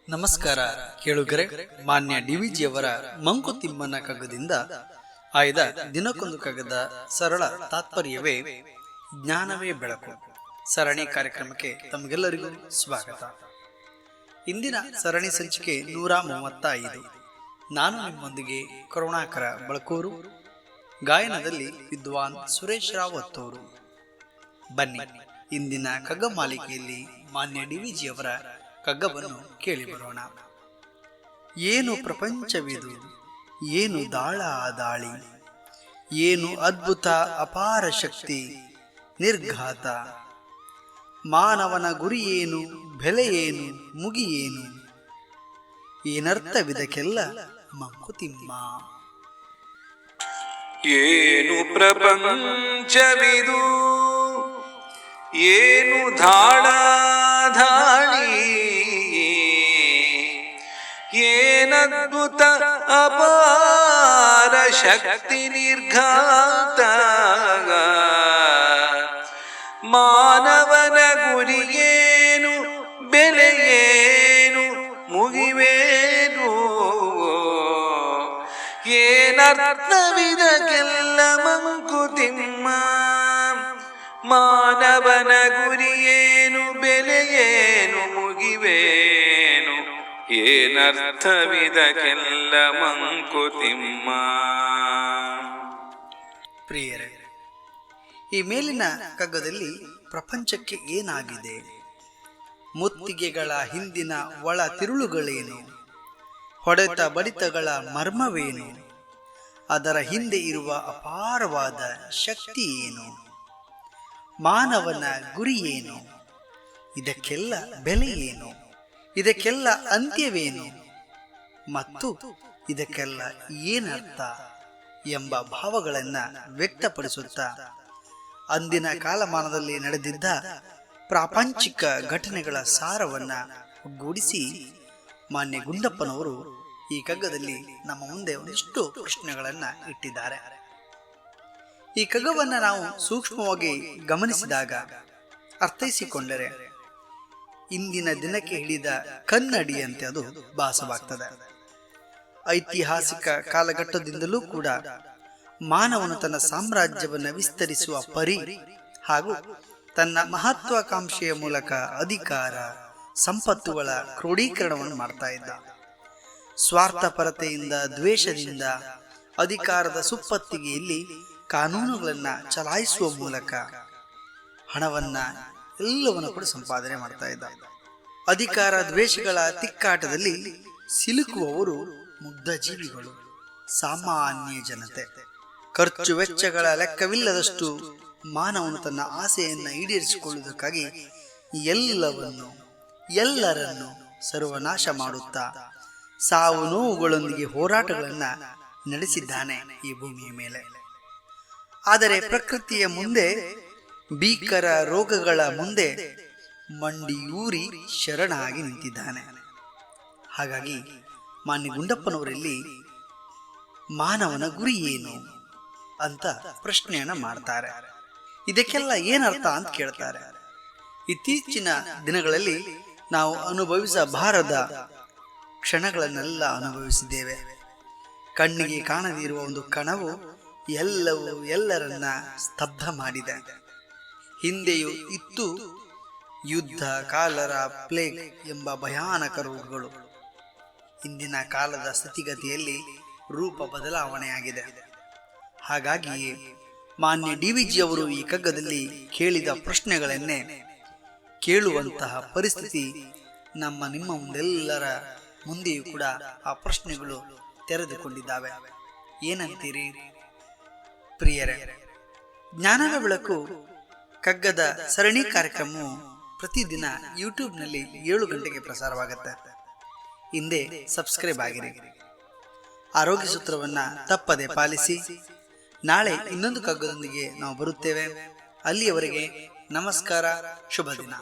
ನಮಸ್ಕಾರ ಕೇಳುಗರೆ. ಮಾನ್ಯ ಡಿವಿಜಿಯವರ ಮಂಕುತಿಮ್ಮನ ಕಗ್ಗದಿಂದ ಆಯ್ದ ದಿನಕ್ಕೊಂದು ಕಗ್ಗದ ಸರಳ ತಾತ್ಪರ್ಯವೇ ಜ್ಞಾನವೇ ಬೆಳಕು ಸರಣಿ ಕಾರ್ಯಕ್ರಮಕ್ಕೆ ತಮಗೆಲ್ಲರಿಗೂ ಸ್ವಾಗತ. ಇಂದಿನ ಸರಣಿ ಸಂಚಿಕೆ 135. ನಾನು ನಿಮ್ಮೊಂದಿಗೆ ಕರುಣಾಕರ ಬಳಕೂರು, ಗಾಯನದಲ್ಲಿ ವಿದ್ವಾನ್ ಸುರೇಶ್ ರಾವತ್ತೂರು. ಬನ್ನಿ, ಇಂದಿನ ಕಗ್ಗ ಮಾಲಿಕೆಯಲ್ಲಿ ಮಾನ್ಯ ಡಿವಿಜಿಯವರ ಕಗ್ಗವನ್ನು ಕೇಳಿ ಬರೋಣ. ಏನು ಪ್ರಪಂಚವಿದು, ಏನು ದಾಳ ದಾಳಿ, ಏನು ಅದ್ಭುತ ಅಪಾರ ಶಕ್ತಿ ನಿರ್ಘಾತ, ಮಾನವನ ಗುರಿಯೇನು, ಬೆಲೆಯೇನು, ಮುಗಿಯೇನು, ಏನರ್ಥವಿದಕ್ಕೆಲ್ಲ ಮಂಕುತಿಮ್ಮ. ಏನು ಪ್ರಪಂಚವಿದು, ಏನು ದಾಳ ದಾಳಿ, ಏನದ್ಭುತ ಅಪಾರ ಶಕ್ತಿ ನಿರ್ಘಾತ, ಮಾನವನ ಗುರಿಯೇನು, ಬೆಲೆಯೇನು, ಮುಗಿವೇನು, ಏನರ್ಥವಿದಕ್ಕೆಲ್ಲ ಮಂಕುತಿಮ್ಮ. ಮಾನವನ ಗುರಿಯೇನು, ಬೆಲೆಯೇನು, ಮುಗಿವೇನು, ಏನರ್ಥವಿದಕ್ಕೆಲ್ಲ ಮಂಕುತಿಮ್ಮ. ಪ್ರಿಯರೇ, ಈ ಮೇಲಿನ ಕಗ್ಗದಲ್ಲಿ ಪ್ರಪಂಚಕ್ಕೆ ಏನಾಗಿದೆ, ಮುತ್ತಿಗೆಗಳ ಹಿಂದಿನ ಒಳ ತಿರುಳುಗಳೇನು, ಹೊಡೆತ ಬಡಿತಗಳ ಮರ್ಮವೇನು, ಅದರ ಹಿಂದೆ ಇರುವ ಅಪಾರವಾದ ಶಕ್ತಿ ಏನು, ಮಾನವನ ಗುರಿಯೇನು, ಇದಕ್ಕೆಲ್ಲ ಬೆಲೆ ಏನು, ಇದಕ್ಕೆಲ್ಲ ಅಂತ್ಯವೇನು, ಮತ್ತು ಇದಕ್ಕೆಲ್ಲ ಏನರ್ಥ ಎಂಬ ಭಾವಗಳನ್ನು ವ್ಯಕ್ತಪಡಿಸುತ್ತಾ ಅಂದಿನ ಕಾಲಮಾನದಲ್ಲಿ ನಡೆದಿದ್ದ ಪ್ರಾಪಂಚಿಕ ಘಟನೆಗಳ ಸಾರವನ್ನು ಒಗ್ಗೂಡಿಸಿ ಮಾನ್ಯ ಗುಂಡಪ್ಪನವರು ಈ ಕಗ್ಗದಲ್ಲಿ ನಮ್ಮ ಮುಂದೆ ಒಂದಿಷ್ಟು ಪ್ರಶ್ನೆಗಳನ್ನು ಇಟ್ಟಿದ್ದಾರೆ. ಈ ಕಗ್ಗವನ್ನು ನಾವು ಸೂಕ್ಷ್ಮವಾಗಿ ಗಮನಿಸಿದಾಗ, ಅರ್ಥೈಸಿಕೊಂಡರೆ ಇಂದಿನ ದಿನಕ್ಕೆ ಹಿಡಿದ ಕನ್ನಡಿಯಂತೆ ಅದು ಭಾಸವಾಗ್ತದೆ. ಐತಿಹಾಸಿಕ ಕಾಲಘಟ್ಟದಿಂದಲೂ ಕೂಡ ಮಾನವನು ತನ್ನ ಸಾಮ್ರಾಜ್ಯವನ್ನು ವಿಸ್ತರಿಸುವ ಪರಿ ಹಾಗೂ ತನ್ನ ಮಹತ್ವಾಕಾಂಕ್ಷೆಯ ಮೂಲಕ ಅಧಿಕಾರ ಸಂಪತ್ತುಗಳ ಕ್ರೋಢೀಕರಣವನ್ನು ಮಾಡ್ತಾ ಇದ್ದ. ಸ್ವಾರ್ಥಪರತೆಯಿಂದ, ದ್ವೇಷದಿಂದ, ಅಧಿಕಾರದ ಸುಪ್ಪತ್ತಿಗೆಯಲ್ಲಿ ಕಾನೂನುಗಳನ್ನು ಚಲಾಯಿಸುವ ಮೂಲಕ ಹಣವನ್ನ ಎಲ್ಲವನ್ನು ಕೂಡ ಸಂಪಾದನೆ ಮಾಡ್ತಾ ಇದ್ದ. ಅಧಿಕಾರ ದ್ವೇಷಗಳ ತಿಕ್ಕಾಟದಲ್ಲಿ ಸಿಲುಕುವವರು ಮುಗ್ಧ ಜೀವಿಗಳು, ಸಾಮಾನ್ಯ ಜನತೆ. ಖರ್ಚು ವೆಚ್ಚಗಳ ಲೆಕ್ಕವಿಲ್ಲದಷ್ಟು ಮಾನವನು ತನ್ನ ಆಸೆಯನ್ನು ಈಡೇರಿಸಿಕೊಳ್ಳುವುದಕ್ಕಾಗಿ ಎಲ್ಲವನ್ನು ಎಲ್ಲರನ್ನು ಸರ್ವನಾಶ ಮಾಡುತ್ತಾ ಸಾವು ನೋವುಗಳೊಂದಿಗೆ ಹೋರಾಟಗಳನ್ನು ನಡೆಸಿದ್ದಾನೆ ಈ ಭೂಮಿಯ ಮೇಲೆ. ಆದರೆ ಪ್ರಕೃತಿಯ ಮುಂದೆ, ಭೀಕರ ರೋಗಗಳ ಮುಂದೆ ಮಂಡಿಯೂರಿ ಶರಣಾಗಿ ನಿಂತಿದ್ದಾನೆ. ಹಾಗಾಗಿ ಮಾನ್ಯ ಗುಂಡಪ್ಪನವರಲ್ಲಿ ಮಾನವನ ಗುರಿ ಏನು ಅಂತ ಪ್ರಶ್ನೆಯನ್ನ ಮಾಡ್ತಾರೆ. ಇದಕ್ಕೆಲ್ಲ ಏನರ್ಥ ಅಂತ ಕೇಳ್ತಾರೆ. ಇತ್ತೀಚಿನ ದಿನಗಳಲ್ಲಿ ನಾವು ಅನುಭವಿಸಬಾರದ ಕ್ಷಣಗಳನ್ನೆಲ್ಲ ಅನುಭವಿಸಿದ್ದೇವೆ. ಕಣ್ಣಿಗೆ ಕಾಣದಿರುವ ಒಂದು ಕಣವು ಎಲ್ಲವೂ ಎಲ್ಲರನ್ನ ಸ್ತಬ್ಧ ಮಾಡಿದೆ. ಹಿಂದೆಯೂ ಇತ್ತು ಯುದ್ಧ, ಕಾಲರ, ಪ್ಲೇಗ್ ಎಂಬ ಭಯಾನಕ ರೋಗಗಳು. ಇಂದಿನ ಕಾಲದ ಸ್ಥಿತಿಗತಿಯಲ್ಲಿ ರೂಪ ಬದಲಾವಣೆಯಾಗಿದೆ. ಹಾಗಾಗಿಯೇ ಮಾನ್ಯ ಡಿವಿಜಿ ಅವರು ಈ ಕಗ್ಗದಲ್ಲಿ ಕೇಳಿದ ಪ್ರಶ್ನೆಗಳನ್ನೇ ಕೇಳುವಂತಹ ಪರಿಸ್ಥಿತಿ ನಮ್ಮ ನಿಮ್ಮ ಮುಂದೆಲ್ಲರ ಮುಂದೆಯೂ ಕೂಡ ಆ ಪ್ರಶ್ನೆಗಳು ತೆರೆದುಕೊಂಡಿದ್ದಾವೆ. ಏನಂತೀರಿ ಪ್ರಿಯರೇ? ಜ್ಞಾನದ ಬೆಳಕು ಕಗ್ಗದ ಸರಣಿ ಕಾರ್ಯಕ್ರಮವು ಪ್ರತಿದಿನ ಯೂಟ್ಯೂಬ್ನಲ್ಲಿ 7 ಗಂಟೆಗೆ ಪ್ರಸಾರವಾಗುತ್ತೆ. ಹಿಂದೆ ಸಬ್ಸ್ಕ್ರೈಬ್ ಆಗಿರಿ. ಆರೋಗ್ಯ ಸೂತ್ರವನ್ನು ತಪ್ಪದೆ ಪಾಲಿಸಿ. ನಾಳೆ ಇನ್ನೊಂದು ಕಗ್ಗದೊಂದಿಗೆ ನಾವು ಬರುತ್ತೇವೆ. ಅಲ್ಲಿಯವರೆಗೆ ನಮಸ್ಕಾರ, ಶುಭ ದಿನ.